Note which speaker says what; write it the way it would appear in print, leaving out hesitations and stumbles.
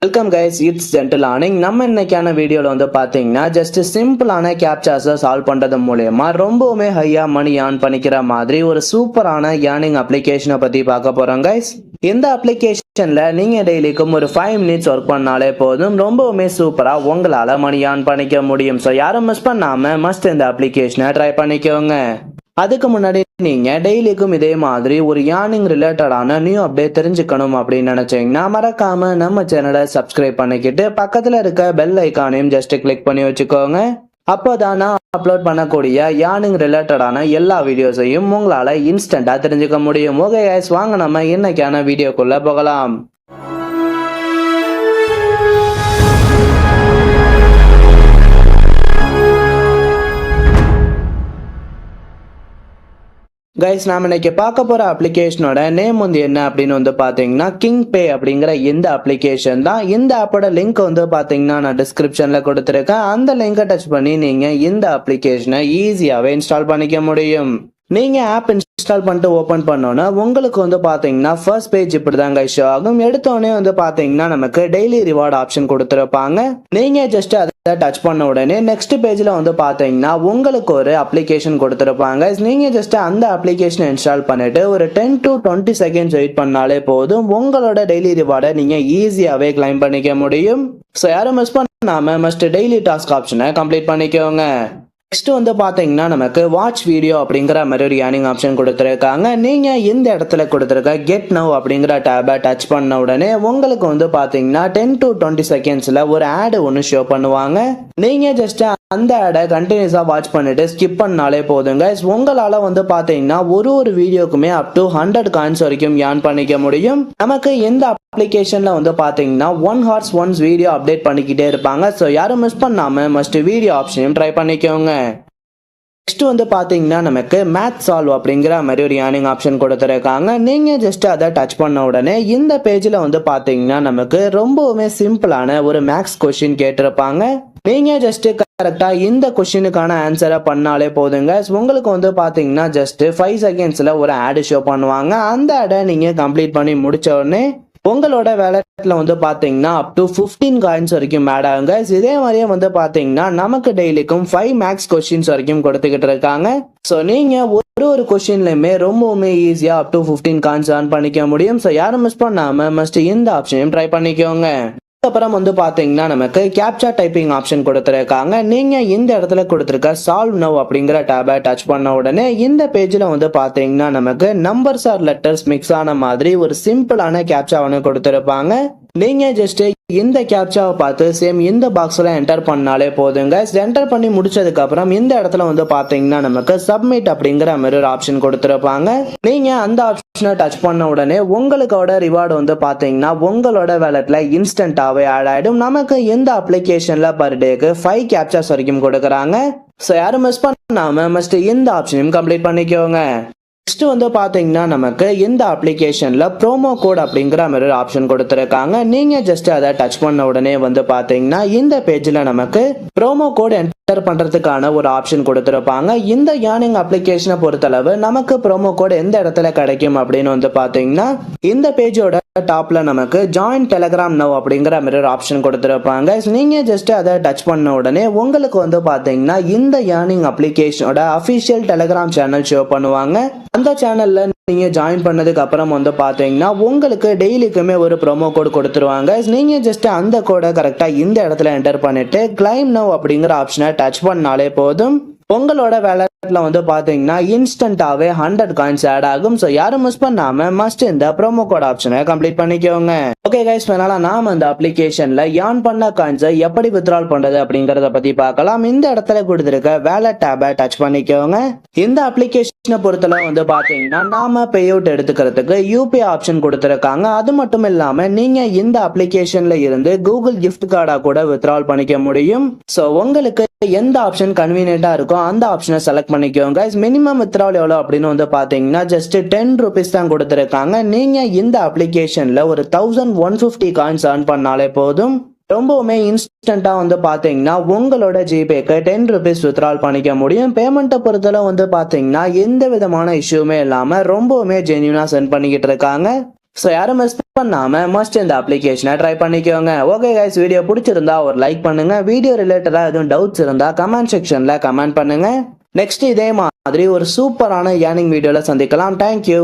Speaker 1: Welcome guys, it's gentle earning. நம்ம இன்னைக்கான வீடியோவில் வந்து பார்த்தீங்கன்னா ஜஸ்ட் சிம்பிளான கேப்சாஸை சால்வ் பண்ணுறது மூலயமா ரொம்பவுமே ஹையாக மணி ஏர்ன் பண்ணிக்கிற மாதிரி ஒரு சூப்பரான ஏர்னிங் அப்ளிகேஷனை பற்றி பார்க்க போகிறோம் கைஸ். இந்த அப்ளிகேஷனில் நீங்கள் டெய்லிக்கும் ஒரு 5 மினிட்ஸ் ஒர்க் பண்ணாலே போதும், ரொம்பவுமே சூப்பராக உங்களால் மணி ஏர்ன் பண்ணிக்க முடியும். ஸோ யாரும் மிஸ் பண்ணாமல் மஸ்ட் இந்த அப்ளிகேஷனை ட்ரை பண்ணிக்கோங்க. அதுக்கு முன்னாடி நீங்க டெய்லிக்கும் இதே மாதிரி ஒரு ஏர்னிங் ரிலேட்டடான நியூ அப்டேட் தெரிஞ்சுக்கணும் அப்படின்னு நினைச்சீங்கன்னா மறக்காம நம்ம சேனலை சப்ஸ்கிரைப் பண்ணிக்கிட்டு பக்கத்துல இருக்க பெல் ஐக்கானையும் ஜஸ்ட் கிளிக் பண்ணி வச்சுக்கோங்க. அப்போதான் நான் அப்லோட் பண்ணக்கூடிய ஏர்னிங் ரிலேட்டடான எல்லா வீடியோஸையும் உங்களால இன்ஸ்டன்டா தெரிஞ்சுக்க முடியும். ஓகே கைஸ், வாங்க நம்ம இன்னைக்கான வீடியோக்குள்ள போகலாம். கைஸ், நாம இன்னைக்கு பார்க்க போற அப்ளிகேஷனோட நேம் வந்து என்ன அப்படின்னு வந்து பாத்தீங்கன்னா கிங் பே அப்படிங்கிற இந்த அப்ளிகேஷன் தான். இந்த ஆப்போட லிங்க் வந்து பாத்தீங்கன்னா நான் டிஸ்கிரிப்ஷன்ல கொடுத்துருக்கேன். அந்த லிங்கை டச் பண்ணி நீங்க இந்த அப்ளிகேஷனை ஈஸியாவே இன்ஸ்டால் பண்ணிக்க முடியும். நீங்க ஆப் இன்ஸ்டால் பண்ணிட்டு ஓபன் பண்ணோன்னா உங்களுக்கு வந்து பாத்தீங்கன்னா ஃபர்ஸ்ட் பேஜ் இப்படிதாங்க ஷோ ஆகும். எடுத்தோடனே வந்து பாத்தீங்கன்னா நமக்கு டெய்லி ரிவார்ட் ஆப்ஷன் கொடுத்துருப்பாங்க. நீங்க ஜஸ்ட் அதை டச் பண்ண உடனே நெக்ஸ்ட் பேஜ்ல வந்து பாத்தீங்கன்னா உங்களுக்கு ஒரு அப்ளிகேஷன் கொடுத்துருப்பாங்க. நீங்க ஜஸ்ட் அந்த அப்ளிகேஷனை இன்ஸ்டால் பண்ணிட்டு ஒரு 10 to 20 செகண்ட்ஸ் வெயிட் பண்ணாலே போதும், உங்களோட டெய்லி ரிவார்டை நீங்க ஈஸியாவே கிளைம் பண்ணிக்க முடியும். ஸோ யாரும் மிஸ் பண்ணாம மஸ்ட் டெய்லி டாஸ்க் ஆப்ஷனை கம்ப்ளீட் பண்ணிக்கோங்க. நெக்ஸ்ட் வந்து பாத்தீங்கன்னா நமக்கு வாட்ச் வீடியோ அப்படிங்கிற மாதிரி ஒரு ஏர்னிங் ஆப்ஷன் கொடுத்துருக்காங்க. நீங்க இந்த இடத்துல கொடுத்துருக்க கெட் நவ் அப்படிங்கிற டேபை டச் பண்ண உடனே உங்களுக்கு வந்து பாத்தீங்கன்னா 10 to 20 செகண்ட்ஸ்ல ஒரு ஆட் ஒன்று ஷோ பண்ணுவாங்க. நீங்க ஜஸ்ட் அந்த ஆடை கண்டினியூஸா வாட்ச் பண்ணிட்டு ஸ்கிப் பண்ணாலே போதுங்க. உங்களால வந்து பாத்தீங்கன்னா ஒரு வீடியோக்குமே அப் டு 100 காயின்ஸ் வரைக்கும் ஏர்ன் பண்ணிக்க முடியும். நமக்கு இந்த அப்ளிகேஷன்ல வந்து பாத்தீங்கன்னா 1 hours once வீடியோ அப்டேட் பண்ணிக்கிட்டே இருப்பாங்க. ஸோ யாரும் மிஸ் பண்ணாம மஸ்ட் வீடியோ ஆப்ஷனையும் ட்ரை பண்ணிக்கோங்க. நெக்ஸ்ட் வந்து பாத்தீங்கன்னா நமக்கு மேத் சால்வ் அப்படிங்கிற மாதிரி ஒரு ஏர்னிங் ஆப்ஷன் கொடுத்துருக்காங்க. நீங்க ஜஸ்ட் அதை டச் பண்ண உடனே இந்த பேஜ்ல வந்து பாத்தீங்கன்னா நமக்கு ரொம்பவுமே சிம்பிளான ஒரு மேக்ஸ் கொஸ்டின் கேட்டிருப்பாங்க. நீங்க ஜஸ்ட் கரெக்டா இந்த கொஸ்டினுக்கான ஆன்சரை பண்ணாலே போதுங்க. உங்களுக்கு வந்து பாத்தீங்கன்னா ஜஸ்ட் 5 செகண்ட்ஸ்ல ஒரு ஆட் ஷோ பண்ணுவாங்க. அந்த ஆடை நீங்க கம்ப்ளீட் பண்ணி முடிச்ச உடனே உங்களோட வேலட்ல வந்து பாத்தீங்கன்னா அப் டு 15 காயின்ஸ் வரைக்கும் ஆட் ஆகுங்க. இதே மாதிரியே வந்து பாத்தீங்கன்னா நமக்கு டெய்லிக்கும் 5 மேக்ஸ் கொஸ்டின்ஸ் வரைக்கும் கொடுத்துக்கிட்டு இருக்காங்க. ஸோ நீங்க ஒரு கொஸ்டின்லயுமே ரொம்பவுமே ஈஸியா அப் டு 15 காயின்ஸ் ஏர்ன் பண்ணிக்க முடியும். ஸோ யாரும் மிஸ் பண்ணாம மஸ்ட் இந்த ஆப்ஷனையும் ட்ரை பண்ணிக்கோங்க. அப்புறம் வந்து பாத்தீங்கன்னா நமக்கு கேப்சா டைப்பிங் ஆப்ஷன் கொடுத்துருக்காங்க. நீங்க இந்த இடத்துல கொடுத்துருக்க சால்வ் நவ் அப்படிங்கிற டேபை டச் பண்ண உடனே இந்த பேஜ்ல வந்து பாத்தீங்கன்னா நமக்கு நம்பர்ஸ் ஆர் லெட்டர்ஸ் மிக்ஸ் ஆன மாதிரி ஒரு சிம்பிளான கேப்சாவை கொடுத்துருப்பாங்க. நீங்க ஜஸ்ட் இந்த கேப்சாவை பார்த்து சேம் இந்த பாக்ஸ்ல என்டர் பண்ணாலே போதுங்க. என்டர் பண்ணி முடிச்சதுக்கு அப்புறம் இந்த இடத்துல வந்து பாத்தீங்கன்னா நமக்கு சப்மிட் அப்படிங்கிற மாதிரி ஒரு ஆப்ஷன் கொடுத்துருப்பாங்க. நீங்க அந்த ஆப்ஷனை டச் பண்ண உடனே உங்களுக்கோட ரிவார்டு வந்து பாத்தீங்கன்னா உங்களோட வேலட்ல இன்ஸ்டன்டாவே ஆட் ஆயிடும். நமக்கு இந்த அப்ளிகேஷன்ல பர் டேக்கு 5 கேப்சாஸ் வரைக்கும் கொடுக்குறாங்க. ஸோ யாரும் மிஸ் பண்ணாம மஸ்ட் இந்த ஆப்ஷனையும் கம்ப்ளீட் பண்ணிக்கோங்க. நெக்ஸ்ட் வந்து பாத்தீங்கன்னா நமக்கு இந்த அப்ளிகேஷன்ல ப்ரோமோ கோட் அப்படிங்கிற மாதிரி ஒரு ஆப்ஷன் கொடுத்துருக்காங்க. நீங்க ஜஸ்ட் அதை டச் பண்ண உடனே வந்து பாத்தீங்கன்னா இந்த பேஜ்ல நமக்கு ப்ரோமோ கோட் என்டர் பண்றதுக்கான ஒரு ஆப்ஷன் கொடுத்துருப்பாங்க. இந்த ஏர்னிங் அப்ளிகேஷனை பொறுத்தளவு நமக்கு ப்ரோமோ கோட் எந்த இடத்துல கிடைக்கும் அப்படின்னு வந்து பாத்தீங்கன்னா இந்த பேஜோட டாப்ல நமக்கு ஜாயின் டெலிகிராம் நவ் அப்படிங்கிற மாதிரி ஒரு ஆப்ஷன் கொடுத்துருப்பாங்க. நீங்க ஜஸ்ட் அதை டச் பண்ண உடனே உங்களுக்கு வந்து பாத்தீங்கன்னா இந்த ஏர்னிங் அப்ளிகேஷனோட அபிஷியல் டெலிகிராம் சேனல் ஷோ பண்ணுவாங்க. அந்த சேனல்ல நீங்க ஜாயின் பண்ணதுக்கு அப்புறம் வந்து பாத்தீங்கன்னா உங்களுக்கு டெய்லிக்குமே ஒரு ப்ரோமோ கோட் கொடுத்துருவாங்க. நீங்க ஜஸ்ட் அந்த கோடை கரெக்டா இந்த இடத்துல என்டர் பண்ணிட்டு கிளைம் நவ் அப்படிங்கிற ஆப்ஷனை டச் பண்ணாலே போதும், உங்களோட வேலட்ல வந்து பாத்தீங்கன்னா இன்ஸ்டன்டாவே 100 காயின்ஸ் ஆட் ஆகும். ஸோ யாரும் மிஸ் பண்ணாம மஸ்ட் இந்த ப்ரோமோ கோட் ஆப்ஷனை கம்ப்ளீட் பண்ணிக்கோங்க. ஓகே கைஸ், அதனால நாம இந்த அப்ளிகேஷன்ல ஏர்ன் பண்ண காயின்ஸை எப்படி வித்ட்ரால் பண்றது அப்படிங்கறத பத்தி பார்க்கலாம். இந்த இடத்துல கொடுத்துருக்க வேலட் டேபை டச் பண்ணிக்கோங்க. இந்த அப்ளிகேஷனை பொறுத்தல வந்து பாத்தீங்கன்னா நாம பே அவுட் எடுத்துக்கிறதுக்கு யூபிஐ ஆப்ஷன் கொடுத்துருக்காங்க. அது மட்டும் இல்லாம நீங்க இந்த அப்ளிகேஷன்ல இருந்து கூகுள் கிஃப்ட் கார்டா கூட வித்ட்ரால் பண்ணிக்க முடியும். ஸோ உங்களுக்கு எந்த ஆப்ஷன் கன்வீனியன்ட்டா இருக்கோ அந்த ஆப்ஷனை செலக்ட் பண்ணிக்கோங்க. மினிமம் வித்ட்ரால் எவ்வளோ அப்படின்னு வந்து பாத்தீங்கன்னா ஜஸ்ட் 10 rupees தான் கொடுத்துருக்காங்க. நீங்க இந்த அப்ளிகேஷன்ல ஒரு 1150 காயின்ஸ் ஏர்ன் பண்ணாலே போதும், ரொம்பவுமே இன்ஸ்டன்டா வந்து பாத்தீங்கன்னா உங்களோட ஜிபேக்கு 10 rupees வித்ட்ரால் பண்ணிக்க முடியும். பேமெண்ட்டை பொறுத்தல வந்து பாத்தீங்கன்னா எந்த விதமான இஷ்யூமே இல்லாம ரொம்பவுமே ஜென்யூனா சென்ட் பண்ணிக்கிட்டு இருக்காங்க. ஸோ யாரும் மிஸ் பண்ணாம மஸ்ட் இந்த அப்ளிகேஷனை ட்ரை பண்ணிக்கோங்க. ஓகே கைஸ், வீடியோ பிடிச்சிருந்தா ஒரு லைக் பண்ணுங்க. வீடியோ ரிலேட்டடா எதுவும் டவுட்ஸ் இருந்தா கமெண்ட் செக்ஷன்ல கமெண்ட் பண்ணுங்க. நெக்ஸ்ட் இதே மாதிரி ஒரு சூப்பரான ஏர்னிங் வீடியோல சந்திக்கலாம். தேங்க்யூ.